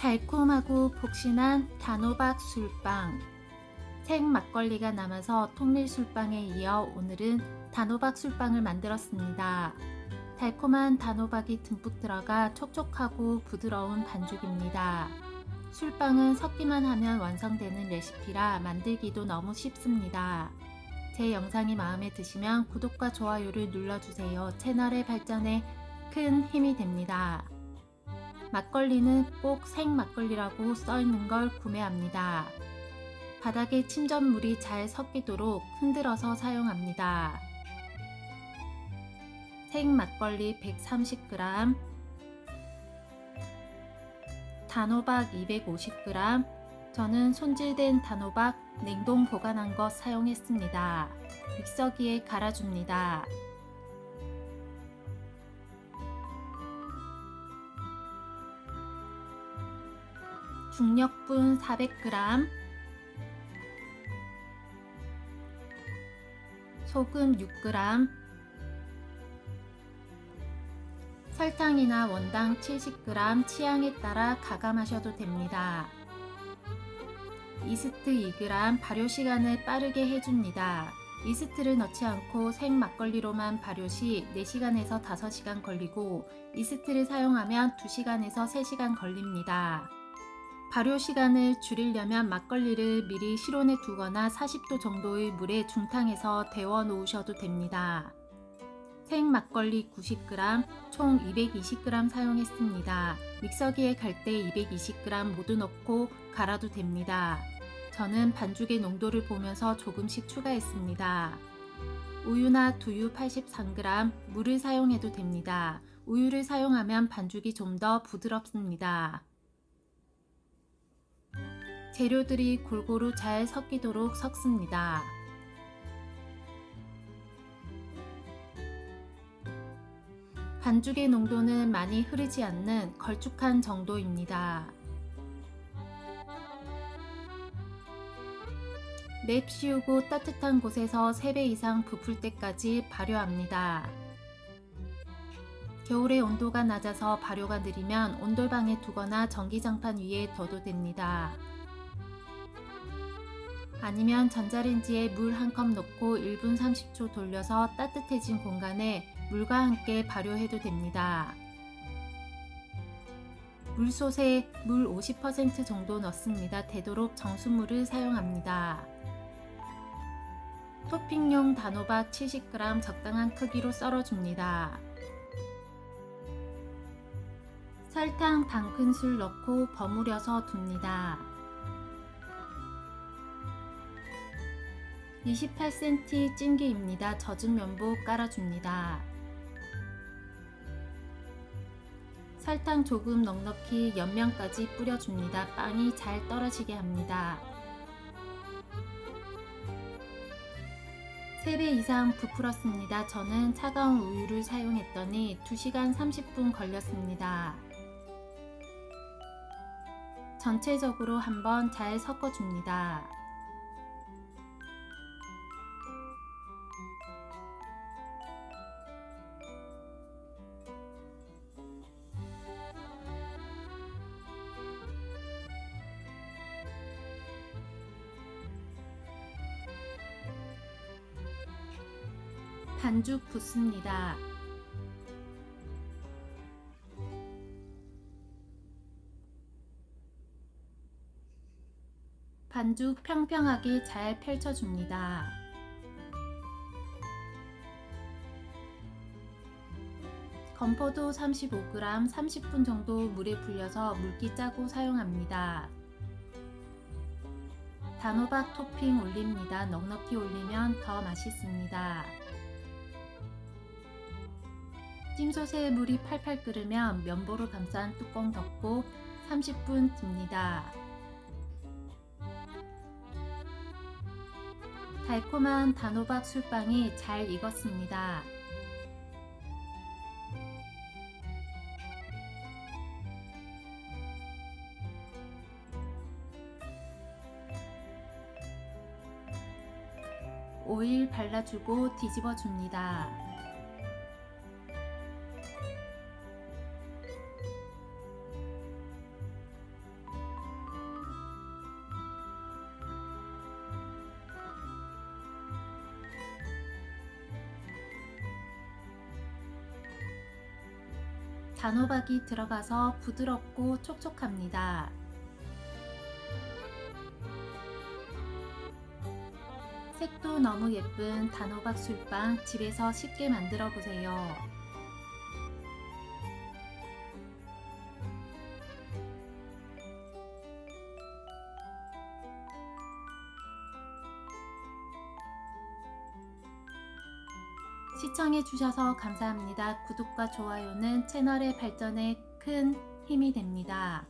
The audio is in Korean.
달콤하고 폭신한 단호박 술빵. 생 막걸리가 남아서 통밀 술빵에 이어 오늘은 단호박 술빵을 만들었습니다. 달콤한 단호박이 듬뿍 들어가 촉촉하고 부드러운 반죽입니다. 술빵은 섞기만 하면 완성되는 레시피라 만들기도 너무 쉽습니다. 제 영상이 마음에 드시면 구독과 좋아요를 눌러주세요. 채널의 발전에 큰 힘이 됩니다. 막걸리는 꼭 생막걸리라고 써있는 걸 구매합니다. 바닥에 침전물이 잘 섞이도록 흔들어서 사용합니다. 생막걸리 130g, 단호박 250g, 저는 손질된 단호박 냉동 보관한 것 사용했습니다. 믹서기에 갈아줍니다. 중력분 400g, 소금 6g, 설탕이나 원당 70g 취향에 따라 가감하셔도 됩니다. 이스트 2g, 발효 시간을 빠르게 해줍니다. 이스트를 넣지 않고 생 막걸리로만 발효 시 4시간에서 5시간 걸리고 이스트를 사용하면 2시간에서 3시간 걸립니다. 발효 시간을 줄이려면 막걸리를 미리 실온에 두거나 40도 정도의 물에 중탕해서 데워 놓으셔도 됩니다. 생 막걸리 90g, 총 220g 사용했습니다. 믹서기에 갈 때 220g 모두 넣고 갈아도 됩니다. 저는 반죽의 농도를 보면서 조금씩 추가했습니다. 우유나 두유 83g, 물을 사용해도 됩니다. 우유를 사용하면 반죽이 좀 더 부드럽습니다. 재료들이 골고루 잘 섞이도록 섞습니다. 반죽의 농도는 많이 흐르지 않는 걸쭉한 정도입니다. 랩 씌우고 따뜻한 곳에서 3배 이상 부풀 때까지 발효합니다. 겨울에 온도가 낮아서 발효가 느리면 온돌방에 두거나 전기장판 위에 둬도 됩니다. 아니면 전자레인지에 물 1컵 넣고 1분 30초 돌려서 따뜻해진 공간에 물과 함께 발효해도 됩니다. 물솥에 물 50% 정도 넣습니다. 되도록 정수물을 사용합니다. 토핑용 단호박 70g 적당한 크기로 썰어줍니다. 설탕 반 큰술 넣고 버무려서 둡니다. 28cm 찜기입니다. 젖은 면보 깔아줍니다. 설탕 조금 넉넉히 옆면까지 뿌려줍니다. 빵이 잘 떨어지게 합니다. 3배 이상 부풀었습니다. 저는 차가운 우유를 사용했더니 2시간 30분 걸렸습니다. 전체적으로 한번 잘 섞어줍니다. 반죽 붓습니다. 반죽 평평하게 잘 펼쳐줍니다. 건포도 35g, 30분 정도 물에 불려서 물기 짜고 사용합니다. 단호박 토핑 올립니다. 넉넉히 올리면 더 맛있습니다. 찜솥에 물이 팔팔 끓으면 면보로 감싼 뚜껑 덮고 30분 둡니다. 달콤한 단호박 술빵이 잘 익었습니다. 오일 발라주고 뒤집어 줍니다. 단호박이 들어가서 부드럽고 촉촉합니다. 색도 너무 예쁜 단호박 술빵 집에서 쉽게 만들어 보세요. 시청해 주셔서 감사합니다. 구독과 좋아요는 채널의 발전에 큰 힘이 됩니다.